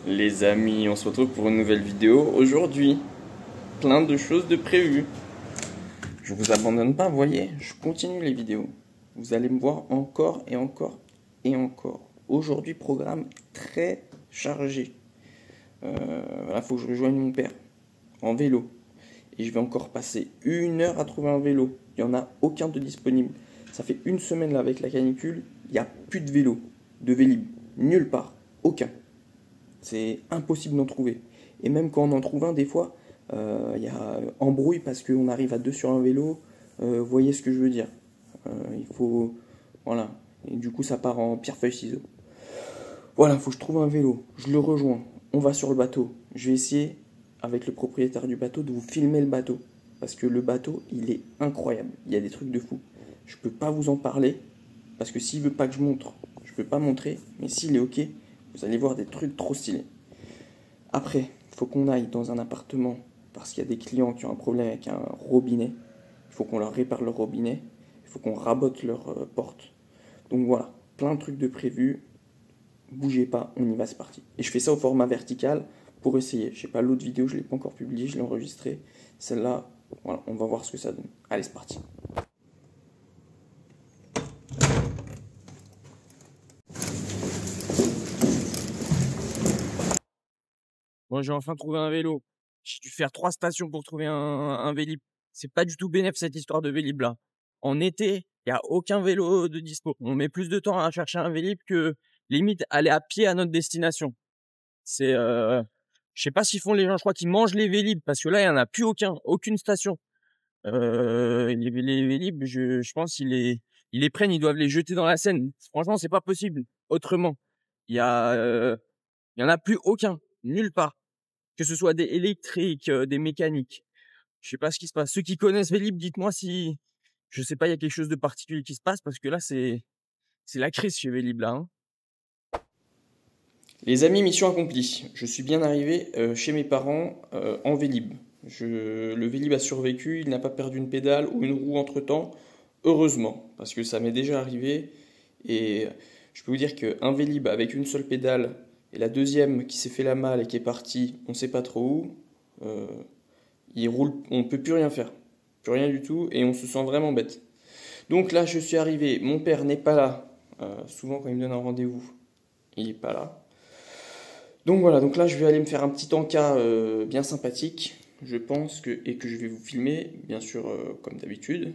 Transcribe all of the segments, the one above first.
Les amis, on se retrouve pour une nouvelle vidéo aujourd'hui. Plein de choses de prévues. Je vous abandonne pas, vous voyez, je continue les vidéos. Vous allez me voir encore et encore et encore. Aujourd'hui, programme très chargé. Voilà, faut que je rejoigne mon père en vélo. Et je vais encore passer 1 heure à trouver un vélo. Il n'y en a aucun de disponible. Ça fait une semaine là avec la canicule, il n'y a plus de vélo, de Vélib, nulle part, aucun. C'est impossible d'en trouver. Et même quand on en trouve un, des fois, il y a embrouille parce qu'on arrive à 2 sur un vélo. Vous voyez ce que je veux dire. Il faut... Voilà. Et du coup, ça part en pierre, feuille, ciseaux. Voilà, il faut que je trouve un vélo. Je le rejoins. On va sur le bateau. Je vais essayer, avec le propriétaire du bateau, de vous filmer le bateau. Parce que le bateau, il est incroyable. Il y a des trucs de fou. Je peux pas vous en parler. Parce que s'il veut pas que je montre, je peux pas montrer. Mais s'il est OK, vous allez voir des trucs trop stylés. Après, il faut qu'on aille dans un appartement. Parce qu'il y a des clients qui ont un problème avec un robinet. Il faut qu'on leur répare leur robinet. Il faut qu'on rabote leur porte. Donc voilà, plein de trucs de prévus. Bougez pas, on y va, c'est parti. Et je fais ça au format vertical pour essayer. Je sais pas, l'autre vidéo, je l'ai pas encore publiée, je l'ai enregistrée. Celle-là, voilà, on va voir ce que ça donne. Allez, c'est parti. Bon, j'ai enfin trouvé un vélo. J'ai dû faire 3 stations pour trouver un Vélib. C'est pas du tout bénéf cette histoire de Vélib là. En été, il y a aucun vélo de dispo. On met plus de temps à chercher un Vélib que limite aller à pied à notre destination. C'est je sais pas s'ils font les gens, je crois qu'ils mangent les Vélib parce que là il y en a plus aucune station. Les Vélib, je pense ils les prennent, ils doivent les jeter dans la Seine. Franchement, c'est pas possible autrement. Il y en a plus aucun, nulle part. Que ce soit des électriques, des mécaniques. Je sais pas ce qui se passe. Ceux qui connaissent Vélib, dites-moi si, je sais pas, il y a quelque chose de particulier qui se passe parce que là, c'est la crise chez Vélib, là, hein. Les amis, mission accomplie. Je suis bien arrivé chez mes parents en Vélib. Le Vélib a survécu, il n'a pas perdu une pédale ou une roue entre-temps. Heureusement, parce que ça m'est déjà arrivé. Et je peux vous dire qu'un Vélib avec une seule pédale et la deuxième qui s'est fait la malle et qui est partie, on ne sait pas trop où, il roule, on ne peut plus rien faire. Plus rien du tout et on se sent vraiment bête. Donc là, je suis arrivé, mon père n'est pas là. Souvent, quand il me donne un rendez-vous, il n'est pas là. Donc voilà, donc là, je vais aller me faire un petit encas bien sympathique, je pense, et que je vais vous filmer, bien sûr, comme d'habitude.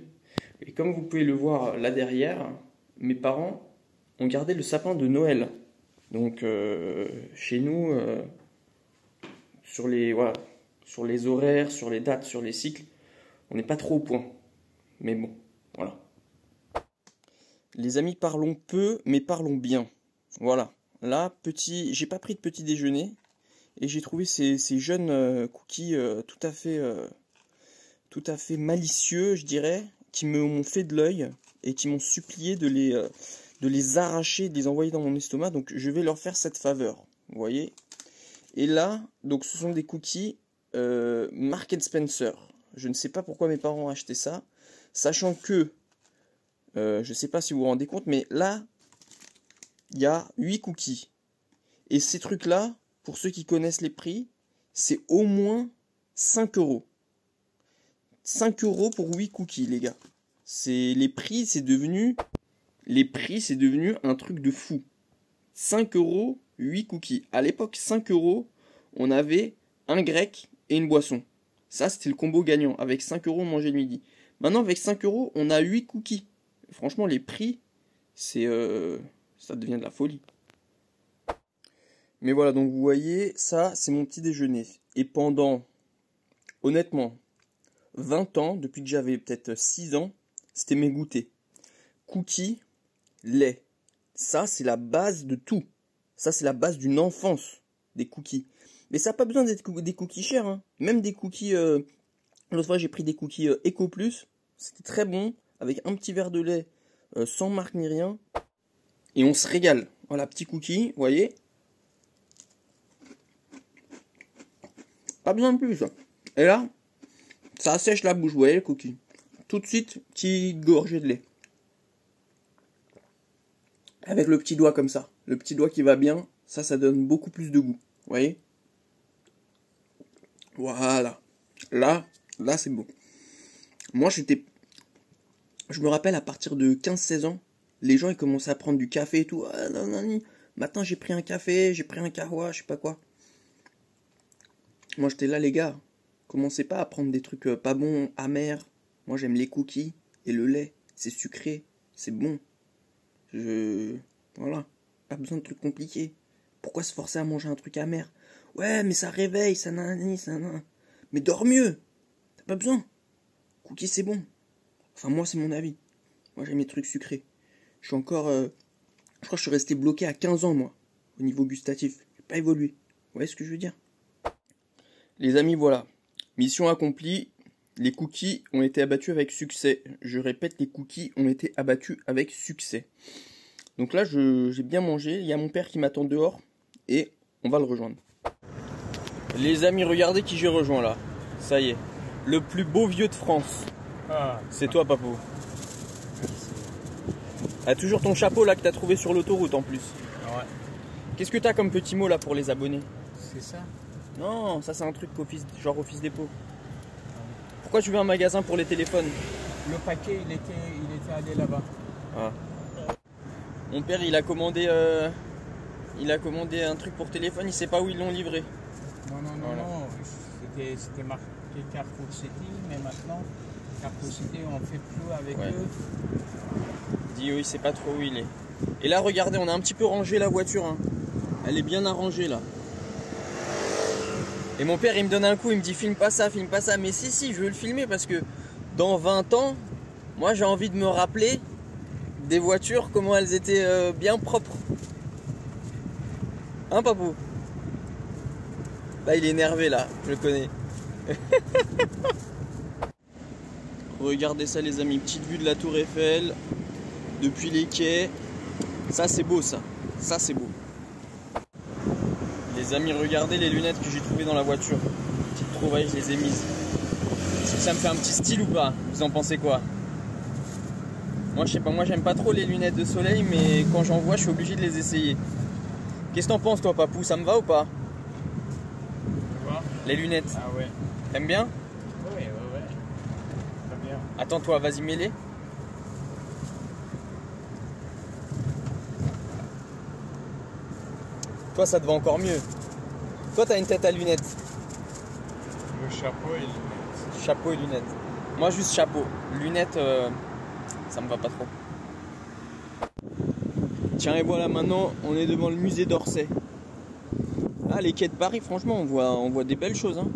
Et comme vous pouvez le voir là derrière, mes parents ont gardé le sapin de Noël. Donc chez nous, voilà, sur les horaires, sur les dates, sur les cycles, on n'est pas trop au point. Mais bon, voilà. Les amis, parlons peu, mais parlons bien. Voilà. Là, j'ai pas pris de petit déjeuner et j'ai trouvé ces jeunes cookies tout à fait malicieux, je dirais, qui m'ont fait de l'œil et qui m'ont supplié de les arracher, de les envoyer dans mon estomac. Donc je vais leur faire cette faveur, vous voyez. Et là, donc ce sont des cookies Marks & Spencer. Je ne sais pas pourquoi mes parents ont acheté ça, sachant que, je ne sais pas si vous vous rendez compte, mais là, il y a 8 cookies. Et ces trucs-là, pour ceux qui connaissent les prix, c'est au moins 5 euros. 5 euros pour 8 cookies, les gars. Les prix, c'est devenu un truc de fou. 5 euros, 8 cookies. À l'époque, 5 euros, on avait un grec et une boisson. Ça, c'était le combo gagnant. Avec 5 euros, on mangeait le midi. Maintenant, avec 5 euros, on a 8 cookies. Franchement, les prix, ça devient de la folie. Mais voilà, donc vous voyez, ça, c'est mon petit déjeuner. Et pendant, honnêtement, 20 ans, depuis que j'avais peut-être 6 ans, c'était mes goûters. Cookies, lait. Ça, c'est la base de tout. Ça, c'est la base d'une enfance, des cookies. Mais ça n'a pas besoin d'être des cookies chers, hein. Même des cookies... L'autre fois, j'ai pris des cookies Eco Plus. C'était très bon, avec un petit verre de lait, sans marque ni rien. Et on se régale. Voilà, petit cookie, vous voyez. Pas besoin de plus, ça. Et là, ça assèche la bouche, vous voyez, le cookie. Tout de suite, petite gorgée de lait. Avec le petit doigt comme ça. Le petit doigt qui va bien, ça donne beaucoup plus de goût. Vous voyez? Voilà. Là c'est bon. Moi, je me rappelle, à partir de 15-16 ans, les gens, ils commençaient à prendre du café et tout. Ah, non, non, non. Maintenant, j'ai pris un café, j'ai pris un kahwa, je sais pas quoi. Moi, j'étais là, les gars. Commencez pas à prendre des trucs pas bons, amers. Moi, j'aime les cookies et le lait. C'est sucré, c'est bon. Voilà. Pas besoin de trucs compliqués. Pourquoi se forcer à manger un truc amer? Ouais, mais ça réveille, ça nanani, ça nan. Mais dors mieux. T'as pas besoin. Cookies, c'est bon. Enfin, moi, c'est mon avis. Moi, j'aime les trucs sucrés. Je suis encore... je crois que je suis resté bloqué à 15 ans, moi. Au niveau gustatif. J'ai pas évolué. Vous voyez ce que je veux dire? Les amis, voilà. Mission accomplie. Les cookies ont été abattus avec succès. Je répète, les cookies ont été abattus avec succès. Donc là, j'ai bien mangé. Il y a mon père qui m'attend dehors. Et on va le rejoindre. Les amis, regardez qui j'ai rejoint là. Ça y est. Le plus beau vieux de France. Ah, c'est toi, Papou. Ah, toujours ton chapeau là que t'as trouvé sur l'autoroute en plus. Ouais. Qu'est-ce que t'as comme petit mot là pour les abonnés? C'est ça? Non, ça c'est un truc genre Office Dépôt. Pourquoi tu veux un magasin pour les téléphones? Le paquet, il était allé là-bas. Ah. Mon père, il a commandé un truc pour téléphone, il sait pas où ils l'ont livré. Non, Voilà. non. C'était marqué Carrefour City, mais maintenant, Carrefour City, on fait plus avec eux. Il dit oui, il sait pas trop où il est. Et là, regardez, on a un petit peu rangé la voiture. Hein. Elle est bien arrangée là. Et mon père, il me donne un coup, il me dit filme pas ça, filme pas ça. Mais si, je veux le filmer parce que dans 20 ans, moi j'ai envie de me rappeler des voitures, comment elles étaient bien propres. Hein, Papou? Là, il est énervé là, je le connais. Regardez ça, les amis, petite vue de la Tour Eiffel depuis les quais. Ça, c'est beau, ça. Ça, c'est beau. Les amis, regardez les lunettes que j'ai trouvées dans la voiture. Petite trouvaille, je les ai mises. Est-ce que ça me fait un petit style ou pas? Vous en pensez quoi? Moi, je sais pas, moi j'aime pas trop les lunettes de soleil, mais quand j'en vois, je suis obligé de les essayer. Qu'est-ce que t'en penses, toi, Papou? Ça me va ou pas? Quoi? Les lunettes. Ah ouais. T'aimes bien? Ouais. Très bien. Attends, toi, vas-y, mets-les. Toi, ça te va encore mieux. Toi, t'as une tête à lunettes. Le chapeau et les lunettes. Chapeau et lunettes. Moi, juste chapeau. Lunettes, ça me va pas trop. Tiens, et voilà, maintenant, on est devant le musée d'Orsay. Ah, les quais de Paris, franchement, on voit des belles choses. Hein.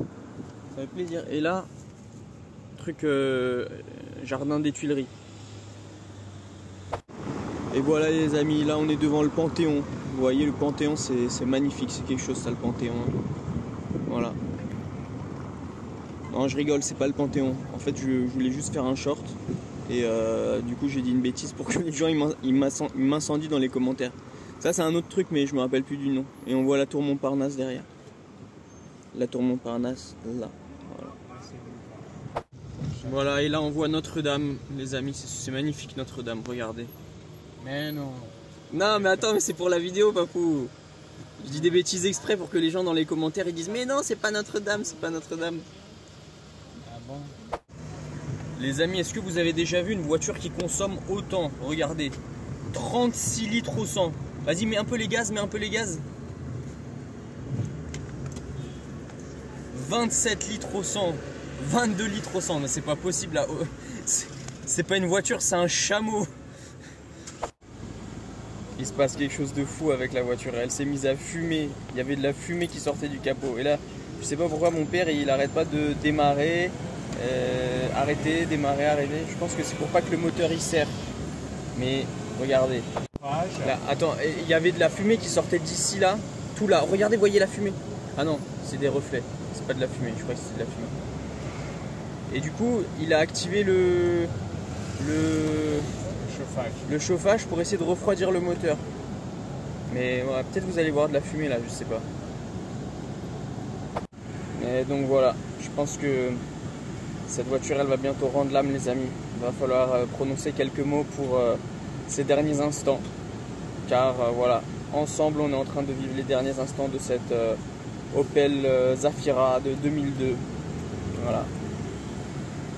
Ça fait plaisir. Et là, truc jardin des Tuileries. Et voilà, les amis, là, on est devant le Panthéon. Vous voyez, le Panthéon, c'est magnifique. C'est quelque chose, ça, le Panthéon. Voilà. Non, je rigole, c'est pas le Panthéon. En fait, je voulais juste faire un short. Et du coup, j'ai dit une bêtise pour que les gens ils m'incendient dans les commentaires. Ça, c'est un autre truc, mais je me rappelle plus du nom. Et on voit la tour Montparnasse derrière. La tour Montparnasse, là. Voilà. Voilà, et là, on voit Notre-Dame, les amis. C'est magnifique, Notre-Dame, regardez. Mais non. Non, mais attends, mais c'est pour la vidéo, Papou. Je dis des bêtises exprès pour que les gens dans les commentaires ils disent mais non, c'est pas Notre-Dame, c'est pas Notre-Dame. Ah bon? Les amis, est-ce que vous avez déjà vu une voiture qui consomme autant? Regardez, 36 litres au 100. Vas-y, mets un peu les gaz, 27 litres au 100, 22 litres au 100, mais c'est pas possible là. C'est pas une voiture, c'est un chameau. Il se passe quelque chose de fou avec la voiture, elle s'est mise à fumer. Il y avait de la fumée qui sortait du capot. Et là, je sais pas pourquoi mon père il arrête pas de démarrer, arrêter, démarrer, arrêter. Je pense que c'est pour pas que le moteur il serre. Mais regardez. Là, attends, il y avait de la fumée qui sortait d'ici là, tout là. Regardez, voyez la fumée. Ah non, c'est des reflets, c'est pas de la fumée, je crois que c'est de la fumée. Et du coup, il a activé le chauffage pour essayer de refroidir le moteur. Mais ouais, peut-être vous allez voir de la fumée là, je sais pas. Mais donc voilà, je pense que cette voiture elle va bientôt rendre l'âme, les amis. Il va falloir prononcer quelques mots pour ces derniers instants. Car voilà, ensemble, on est en train de vivre les derniers instants de cette Opel Zafira de 2002. Voilà.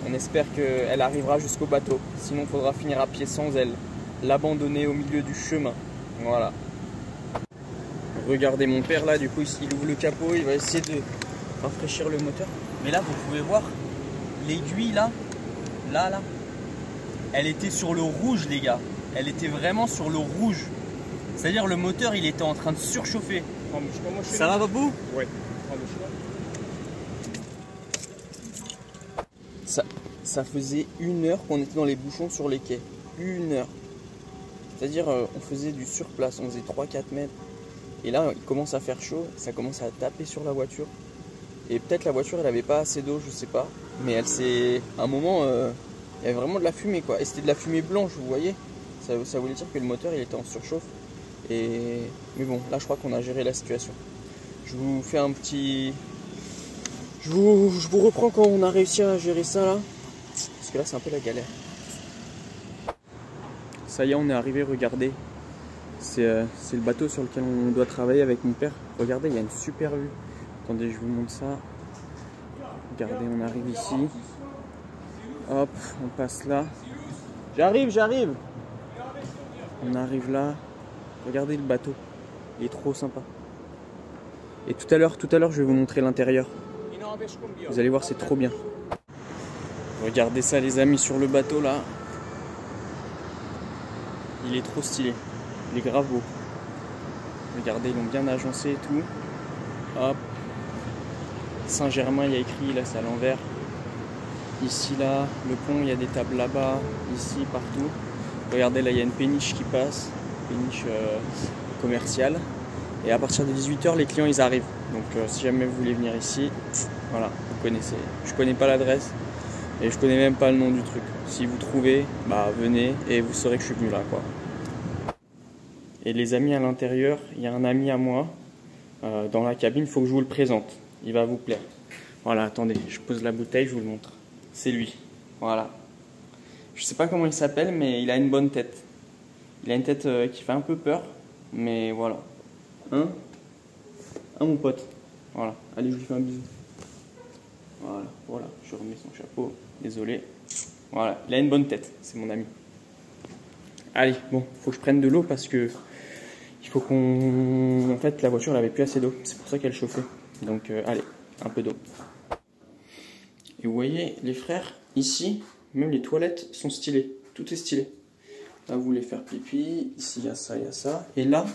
On espère qu'elle arrivera jusqu'au bateau. Sinon, il faudra finir à pied sans elle. L'abandonner au milieu du chemin. Voilà. Regardez mon père là, du coup, il ouvre le capot, il va essayer de rafraîchir le moteur. Mais là, vous pouvez voir, l'aiguille là, elle était sur le rouge, les gars. Elle était vraiment sur le rouge. C'est-à-dire le moteur, il était en train de surchauffer. Ça va, Babou? Ouais. Ça faisait 1 heure qu'on était dans les bouchons sur les quais. 1 heure. C'est-à-dire, on faisait du surplace, on faisait 3-4 mètres. Et là, il commence à faire chaud, ça commence à taper sur la voiture. Et peut-être la voiture, elle avait pas assez d'eau, je sais pas. Mais elle s'est... À un moment, il y avait vraiment de la fumée, quoi. Et c'était de la fumée blanche, vous voyez. Ça voulait dire que le moteur, il était en surchauffe. Mais bon, là, je crois qu'on a géré la situation. Je vous fais un petit... Je vous reprends quand on a réussi à gérer ça, là. Parce que là, c'est un peu la galère. Ça y est, on est arrivé, regardez. C'est le bateau sur lequel on doit travailler avec mon père. Regardez, il y a une super vue. Attendez, je vous montre ça. Regardez, on arrive ici. Hop, on passe là. J'arrive. On arrive là. Regardez le bateau. Il est trop sympa. Et tout à l'heure, je vais vous montrer l'intérieur. Vous allez voir, c'est trop bien. Regardez ça, les amis, sur le bateau là. Il est trop stylé. Il est grave beau. Regardez, ils l'ont bien agencé et tout. Hop. Saint-Germain, il y a écrit, là c'est à l'envers. Ici, là, le pont, il y a des tables là-bas. Ici, partout. Regardez, là, il y a une péniche qui passe. Péniche commerciale. Et à partir de 18 h, les clients, ils arrivent. Donc, si jamais vous voulez venir ici, voilà, vous connaissez. Je connais pas l'adresse. Et je connais même pas le nom du truc. Si vous trouvez, bah venez et vous saurez que je suis venu là, quoi. Et les amis, à l'intérieur, il y a un ami à moi dans la cabine, il faut que je vous le présente. Il va vous plaire. Voilà, attendez, je pose la bouteille, je vous le montre. C'est lui. Voilà. Je sais pas comment il s'appelle, mais il a une bonne tête. Il a une tête qui fait un peu peur, mais voilà. Hein, mon pote. Voilà. Allez, je lui fais un bisou. Voilà. Je remets son chapeau. Désolé. Voilà, il a une bonne tête, c'est mon ami. Allez, bon, faut que je prenne de l'eau parce que il faut qu'on... En fait, la voiture, elle avait plus assez d'eau. C'est pour ça qu'elle chauffait. Donc, allez, un peu d'eau. Et vous voyez, les frères, ici, même les toilettes sont stylées. Tout est stylé. Là, vous voulez faire pipi. Ici, il y a ça, il y a ça. Et là,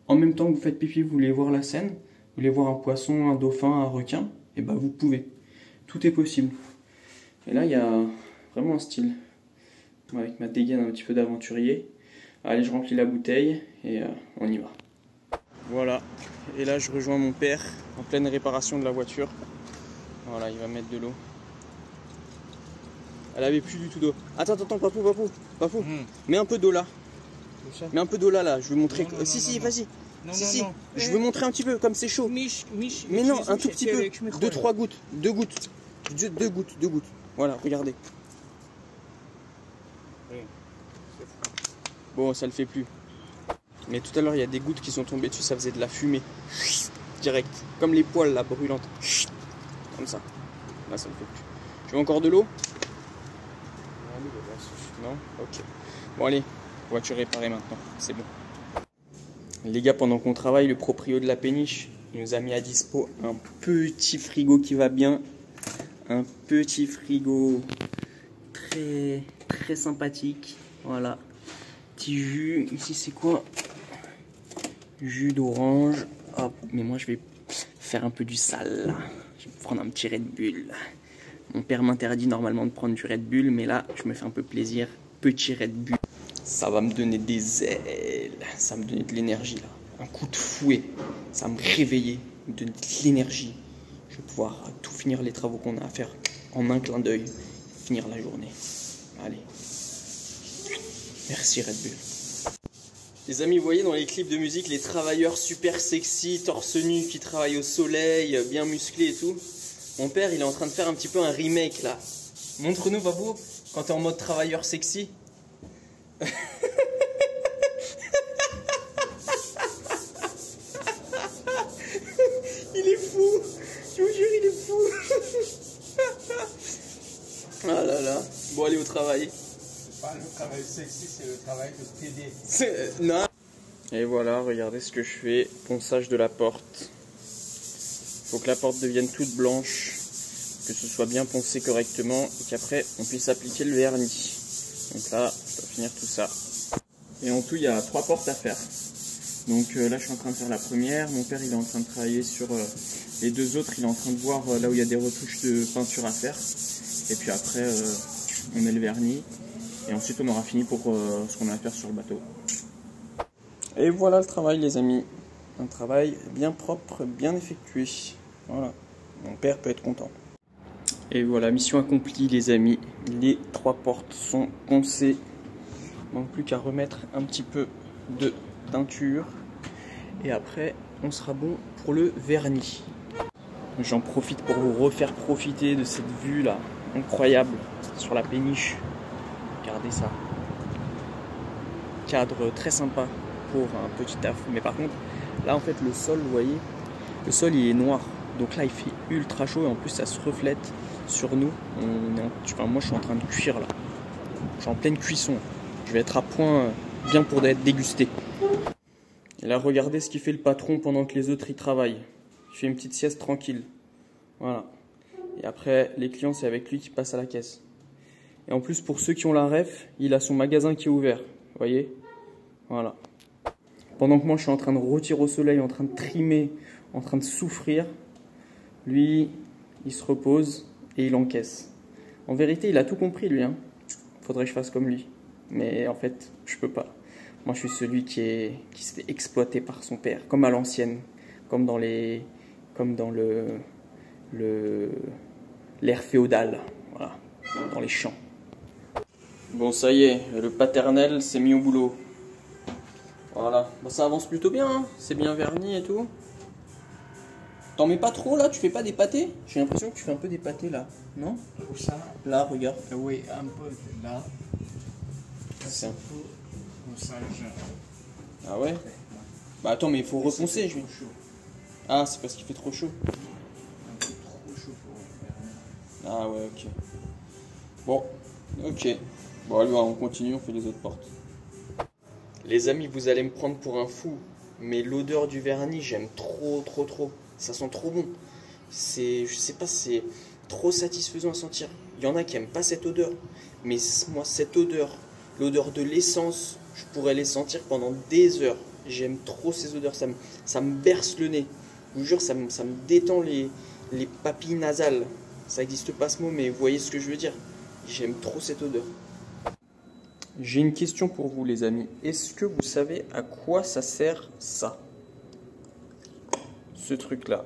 en même temps que vous faites pipi, vous voulez voir la scène. Vous voulez voir un poisson, un dauphin, un requin. Et bah, vous pouvez. Tout est possible. Et là, il y a vraiment un style. Avec ma dégaine un petit peu d'aventurier. Allez, je remplis la bouteille et on y va. Voilà. Et là, je rejoins mon père en pleine réparation de la voiture. Voilà, il va mettre de l'eau. Elle avait plus du tout d'eau. Attends, Papou. Mets un peu d'eau là. Mets un peu d'eau là. Je veux montrer. Non, si, vas-y. Non. Je veux montrer un petit peu, comme c'est chaud. Mais non, un tout petit peu. 2-3 gouttes. 2 gouttes. 2 gouttes. Voilà, regardez. Bon, ça le fait plus. Mais tout à l'heure, il y a des gouttes qui sont tombées dessus, ça faisait de la fumée. Direct. Comme les poils là, brûlantes. Comme ça. Là, ça le fait plus. Tu veux encore de l'eau? Non? Ok. Bon, allez. Voiture réparée maintenant. C'est bon. Les gars, pendant qu'on travaille, le proprio de la péniche, il nous a mis à dispo un petit frigo qui va bien. Un petit frigo très sympathique. Voilà. Petit jus. Ici, c'est quoi? Jus d'orange. Hop. Mais moi, je vais faire un peu du sale. Là. Je vais prendre un petit Red Bull. Mon père m'interdit normalement de prendre du Red Bull. Mais là, je me fais un peu plaisir. Petit Red Bull. Ça va me donner des ailes. Ça va me donner de l'énergie, là. Un coup de fouet. Ça va me réveiller. Me donner de l'énergie. Je vais pouvoir tout finir les travaux qu'on a à faire en un clin d'œil. Finir la journée. Allez. Merci Red Bull. Les amis, vous voyez dans les clips de musique les travailleurs super sexy, torse nu, qui travaillent au soleil, bien musclés et tout. Mon père, il est en train de faire un petit peu un remake là. Montre-nous, Babou, quand t'es en mode travailleur sexy. aller au travail. C'est pas le travail sexy, c'est le travail de t'aider. Non. Et voilà, regardez ce que je fais. Ponçage de la porte. Faut que la porte devienne toute blanche, que ce soit bien poncé correctement et qu'après on puisse appliquer le vernis. Donc là, on va finir tout ça. Et en tout, il y a 3 portes à faire. Donc là, je suis en train de faire la première. Mon père, il est en train de travailler sur les 2 autres. Il est en train de voir là où il y a des retouches de peinture à faire. Et puis après, on met le vernis. Et ensuite, on aura fini pour ce qu'on a à faire sur le bateau. Et voilà le travail, les amis. Un travail bien propre, bien effectué. Voilà. Mon père peut être content. Et voilà, mission accomplie, les amis. Les 3 portes sont poncées. Il manque plus qu'à remettre un petit peu de teinture. Et après, on sera bon pour le vernis. J'en profite pour vous refaire profiter de cette vue là, incroyable, sur la péniche. Regardez ça. Cadre très sympa pour un petit taf. Mais par contre, là en fait le sol, vous voyez, le sol il est noir. Donc là il fait ultra chaud et en plus ça se reflète sur nous. Moi je suis en train de cuire là. Je suis en pleine cuisson. Je vais être à point bien pour être dégusté. Et là regardez ce qu'il fait le patron pendant que les autres y travaillent. Il fait une petite sieste tranquille. Voilà. Et après les clients c'est avec lui qui passe à la caisse. Et en plus pour ceux qui ont la ref, il a son magasin qui est ouvert. Vous voyez? Voilà. Pendant que moi je suis en train de rôtir au soleil, en train de trimer, en train de souffrir, lui il se repose et il encaisse. En vérité il a tout compris lui, hein. Faudrait que je fasse comme lui. Mais en fait je peux pas. Moi je suis celui qui se fait exploiter par son père, comme à l'ancienne, comme dans l'ère féodale, voilà, dans les champs. Bon ça y est, le paternel s'est mis au boulot. Voilà, bah, ça avance plutôt bien, hein. C'est bien verni et tout. T'en mets pas trop là, tu fais pas des pâtés? J'ai l'impression que tu fais un peu des pâtés là, non? Où ça? Là, regarde. Oui, un peu là. C'est un peu ponçage. Ah ouais? Bah attends, mais il faut reponcer. Ah, c'est parce qu'il fait trop chaud. Un peu trop chaud pour faire. Ah ouais, ok. Bon, ok. Bon, allez, on continue, on fait les autres portes. Les amis, vous allez me prendre pour un fou, mais l'odeur du vernis, j'aime trop. Ça sent trop bon. Je sais pas, c'est trop satisfaisant à sentir. Il y en a qui aiment pas cette odeur, mais moi, cette odeur, l'odeur de l'essence, je pourrais les sentir pendant des heures. J'aime trop ces odeurs, ça me berce le nez. Je vous jure, ça me détend les papilles nasales. Ça n'existe pas ce mot, mais vous voyez ce que je veux dire. J'aime trop cette odeur. J'ai une question pour vous les amis. Est-ce que vous savez à quoi ça sert ça? Ce truc là.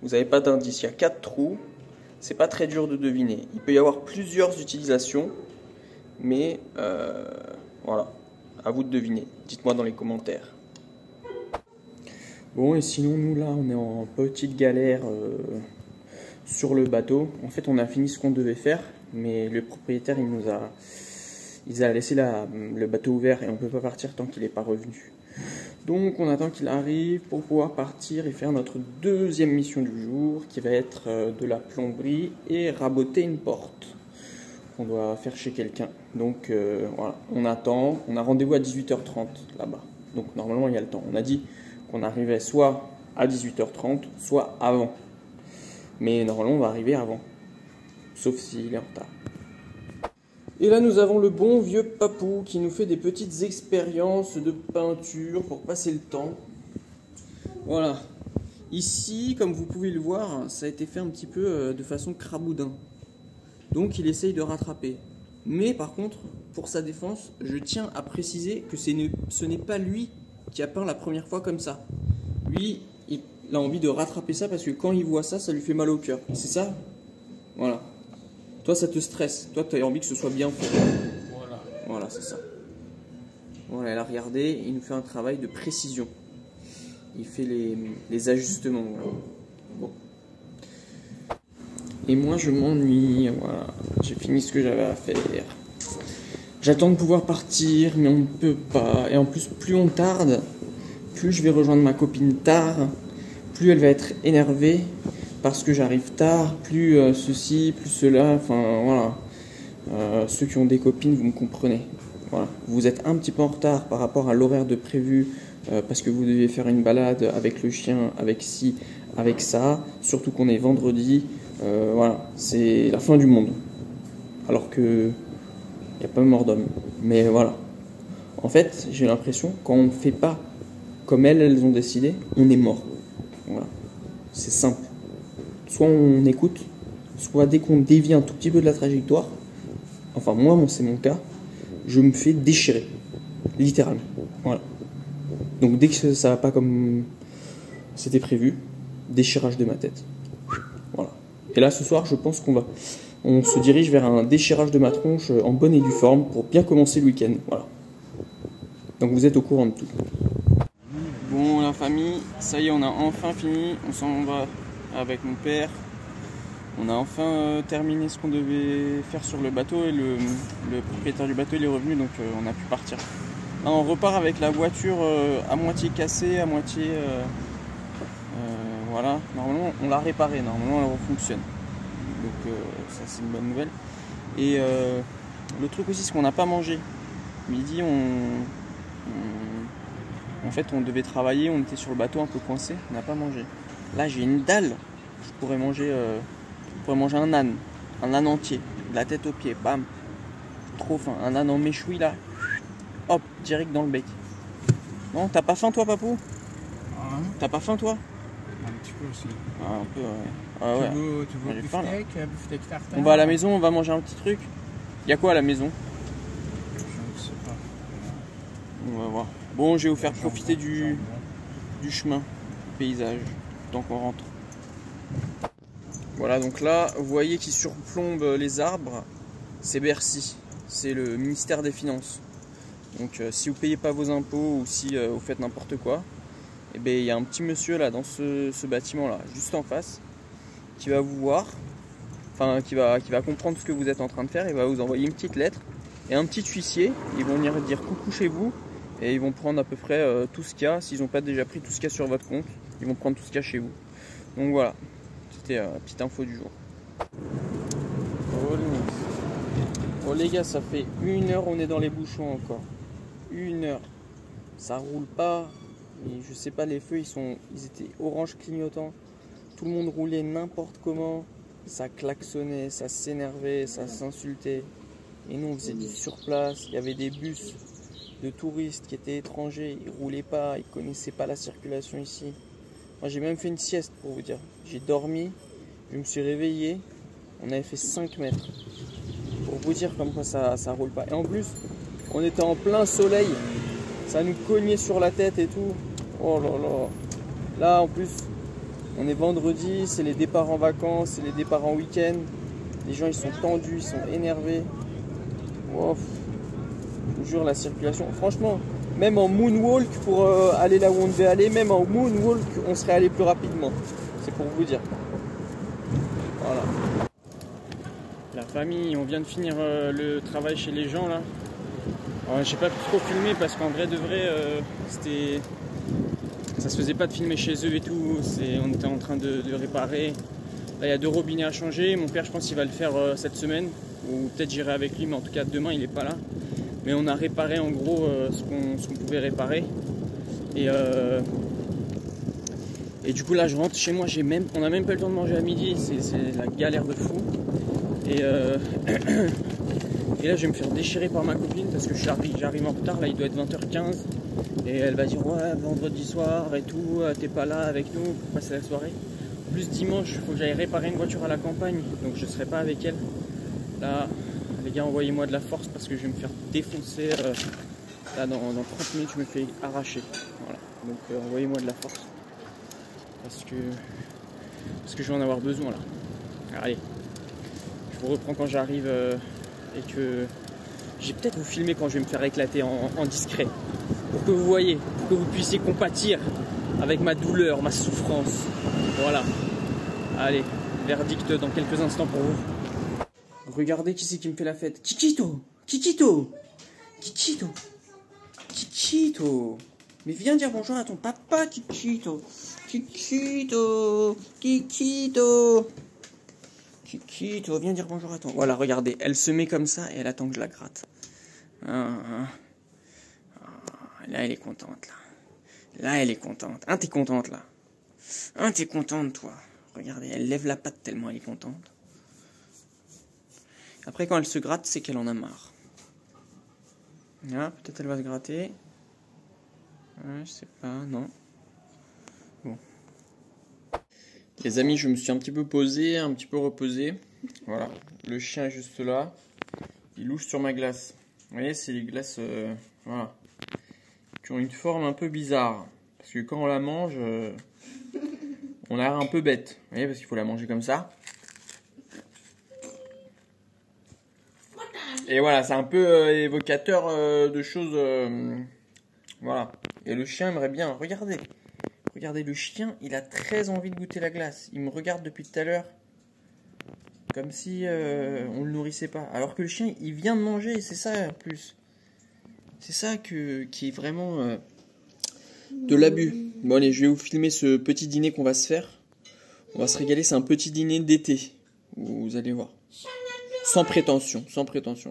Vous n'avez pas d'indice. Il y a 4 trous. C'est pas très dur de deviner. Il peut y avoir plusieurs utilisations. Mais voilà. À vous de deviner. Dites-moi dans les commentaires. Bon et sinon nous là on est en petite galère sur le bateau. En fait on a fini ce qu'on devait faire. Mais le propriétaire il a laissé le bateau ouvert et on ne peut pas partir tant qu'il n'est pas revenu. Donc on attend qu'il arrive pour pouvoir partir et faire notre deuxième mission du jour qui va être de la plomberie et raboter une porte qu'on doit faire chez quelqu'un. Donc voilà, on attend, on a rendez-vous à 18h30 là-bas. Donc normalement il y a le temps. On a dit qu'on arrivait soit à 18h30 soit avant. Mais normalement on va arriver avant. Sauf s'il est en retard. Et là, nous avons le bon vieux papou qui nous fait des petites expériences de peinture pour passer le temps. Voilà. Ici, comme vous pouvez le voir, ça a été fait un petit peu de façon craboudin. Donc, il essaye de rattraper. Mais par contre, pour sa défense, je tiens à préciser que ce n'est pas lui qui a peint la première fois comme ça. Lui, il a envie de rattraper ça parce que quand il voit ça, ça lui fait mal au cœur. C'est ça? Voilà. Toi, ça te stresse. Toi, tu as envie que ce soit bien fait. Voilà. Voilà, c'est ça. Voilà, là, regardez, il nous fait un travail de précision. Il fait les ajustements. Voilà. Bon. Et moi, je m'ennuie. Voilà. J'ai fini ce que j'avais à faire. J'attends de pouvoir partir, mais on ne peut pas. Et en plus, plus on tarde, plus je vais rejoindre ma copine tard, plus elle va être énervée. Parce que j'arrive tard, plus ceci, plus cela, enfin voilà. Ceux qui ont des copines, vous me comprenez. Voilà. Vous êtes un petit peu en retard par rapport à l'horaire de prévu parce que vous deviez faire une balade avec le chien, avec ci, avec ça. Surtout qu'on est vendredi. Voilà, c'est la fin du monde. Alors que il n'y a pas mort d'homme. Mais voilà. En fait, j'ai l'impression quand on ne fait pas comme elles ont décidé, on est mort. Voilà. C'est simple. Soit on écoute, soit dès qu'on dévie un tout petit peu de la trajectoire, enfin moi c'est mon cas, je me fais déchirer. Littéralement. Voilà. Donc dès que ça va pas comme c'était prévu, déchirage de ma tête. Voilà. Et là ce soir je pense on se dirige vers un déchirage de ma tronche en bonne et due forme pour bien commencer le week-end. Voilà. Donc vous êtes au courant de tout. Bon la famille, ça y est on a enfin fini, on s'en va avec mon père. On a enfin terminé ce qu'on devait faire sur le bateau et le propriétaire du bateau il est revenu donc on a pu partir. Là on repart avec la voiture à moitié cassée, à moitié... voilà, normalement on l'a réparée, normalement elle refonctionne. Donc ça c'est une bonne nouvelle. Et le truc aussi c'est qu'on n'a pas mangé. Midi en fait on devait travailler, on était sur le bateau un peu coincé, on n'a pas mangé. Là j'ai une dalle, je pourrais manger un âne entier, de la tête aux pieds, bam, trop faim, un âne en méchoui là, hop, direct dans le bec. Non, t'as pas faim toi papou? T'as pas faim toi? Un petit peu aussi. Ah, un peu ouais. Ah, ouais. Tu veux beefsteak tartare? On va à la maison, on va manger un petit truc. Y a quoi à la maison? Je ne sais pas. On va voir. Bon, je vais vous faire profiter du chemin, du paysage, tant qu'on rentre. Voilà, donc là, vous voyez qui surplombe les arbres, c'est Bercy, c'est le ministère des Finances. Donc si vous payez pas vos impôts ou si vous faites n'importe quoi, eh ben, il y a un petit monsieur là dans ce bâtiment là, juste en face, qui va vous voir, enfin qui va comprendre ce que vous êtes en train de faire et va vous envoyer une petite lettre et un petit huissier. Ils vont venir dire coucou chez vous et ils vont prendre à peu près tout ce qu'il y a. S'ils n'ont pas déjà pris tout ce qu'il y a sur votre compte, ils vont prendre tout ce qu'il y a chez vous. Donc voilà. C'était la petite info du jour. Oh les gars, ça fait 1 heure, on est dans les bouchons encore. 1 heure. Ça roule pas. Et je sais pas, les feux ils étaient orange clignotant. Tout le monde roulait n'importe comment. Ça klaxonnait, ça s'énervait, ça s'insultait. Et nous on faisait du sur place. Il y avait des bus de touristes qui étaient étrangers. Ils roulaient pas, ils connaissaient pas la circulation ici. Moi j'ai même fait une sieste pour vous dire. J'ai dormi, je me suis réveillé, on avait fait 5 mètres. Pour vous dire comme quoi ça roule pas. Et en plus, on était en plein soleil, ça nous cognait sur la tête et tout. Oh là là. Là en plus, on est vendredi, c'est les départs en vacances, c'est les départs en week-end. Les gens ils sont tendus, ils sont énervés. Oh, je vous jure la circulation, franchement. Même en moonwalk pour aller là où on devait aller, même en moonwalk, on serait allé plus rapidement. C'est pour vous dire. Voilà. La famille, on vient de finir le travail chez les gens là. J'ai pas pu trop filmer parce qu'en vrai de vrai, ça se faisait pas de filmer chez eux et tout. On était en train de réparer. Là, il y a 2 robinets à changer. Mon père, je pense qu'il va le faire cette semaine. Ou peut-être j'irai avec lui, mais en tout cas demain, il est pas là. Mais on a réparé en gros ce qu'on pouvait réparer. Et du coup là je rentre chez moi, on n'a même pas le temps de manger à midi, c'est la galère de fou. Et là je vais me faire déchirer par ma copine parce que j'arrive en retard, là il doit être 20h15. Et elle va dire ouais vendredi soir et tout, t'es pas là avec nous pour passer la soirée. En plus dimanche il faut que j'aille réparer une voiture à la campagne, donc je serai pas avec elle. Là les gars, envoyez-moi de la force parce que je vais me faire défoncer. Là, dans 30 minutes, je me fais arracher. Voilà. Donc, envoyez-moi de la force. Parce que je vais en avoir besoin, là. Allez. Je vous reprends quand j'arrive et que... J'ai peut-être vous filmer quand je vais me faire éclater en discret. Pour que vous voyez, pour que vous puissiez compatir avec ma douleur, ma souffrance. Voilà. Allez, verdict dans quelques instants pour vous. Regardez qui c'est qui me fait la fête. Kikito! Kikito! Kikito! Kikito! Mais viens dire bonjour à ton papa, Kikito! Kikito! Kikito! Kiki, tu vas bien dire bonjour à toi. Voilà, regardez, elle se met comme ça et elle attend que je la gratte. Là, elle est contente, là. Là, elle est contente. Hein, t'es contente, là. Hein, t'es contente, toi. Regardez, elle lève la patte tellement elle est contente. Après, quand elle se gratte, c'est qu'elle en a marre. Là, peut-être elle va se gratter. Ouais, je sais pas, non. Bon. Les amis, je me suis un petit peu posé, un petit peu reposé. Voilà, le chien est juste là. Il louche sur ma glace. Vous voyez, c'est les glaces voilà, qui ont une forme un peu bizarre. Parce que quand on la mange, on a l'air un peu bête. Vous voyez, parce qu'il faut la manger comme ça. Et voilà, c'est un peu évocateur de choses... voilà. Et le chien aimerait bien... Regardez. Regardez, le chien, il a très envie de goûter la glace. Il me regarde depuis tout à l'heure. Comme si on le nourrissait pas. Alors que le chien, il vient de manger. C'est ça, en plus. C'est ça qui est vraiment de l'abus. Bon, allez, je vais vous filmer ce petit dîner qu'on va se faire. On va se régaler. C'est un petit dîner d'été. Vous allez voir. Sans prétention,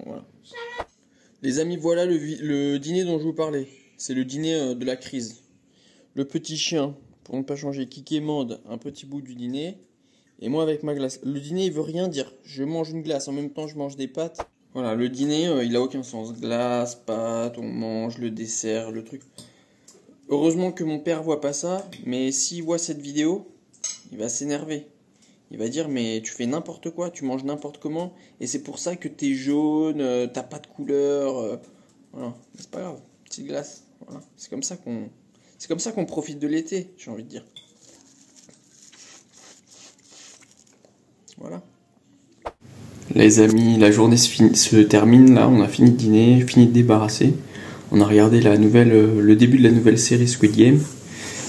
voilà. Les amis, voilà le dîner dont je vous parlais. C'est le dîner de la crise. Le petit chien, pour ne pas changer, qui quémande un petit bout du dîner. Et moi avec ma glace. Le dîner, il veut rien dire. Je mange une glace, en même temps je mange des pâtes. Voilà, le dîner, il a aucun sens. Glace, pâtes, on mange, le dessert, le truc. Heureusement que mon père voit pas ça, mais s'il voit cette vidéo, il va s'énerver. Il va dire, mais tu fais n'importe quoi, tu manges n'importe comment, et c'est pour ça que t'es jaune, t'as pas de couleur, voilà. C'est pas grave, petite glace, voilà. C'est comme ça qu'on profite de l'été, j'ai envie de dire. Voilà. Les amis, la journée se termine, là, on a fini de dîner, fini de débarrasser. On a regardé le début de la nouvelle série Squid Game,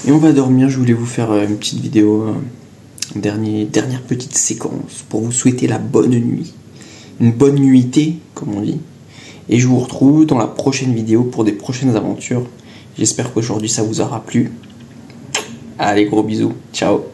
et on va dormir. Je voulais vous faire une petite vidéo... Dernière petite séquence pour vous souhaiter la bonne nuit. Une bonne nuitée, comme on dit. Et je vous retrouve dans la prochaine vidéo pour des prochaines aventures. J'espère qu'aujourd'hui ça vous aura plu. Allez, gros bisous. Ciao.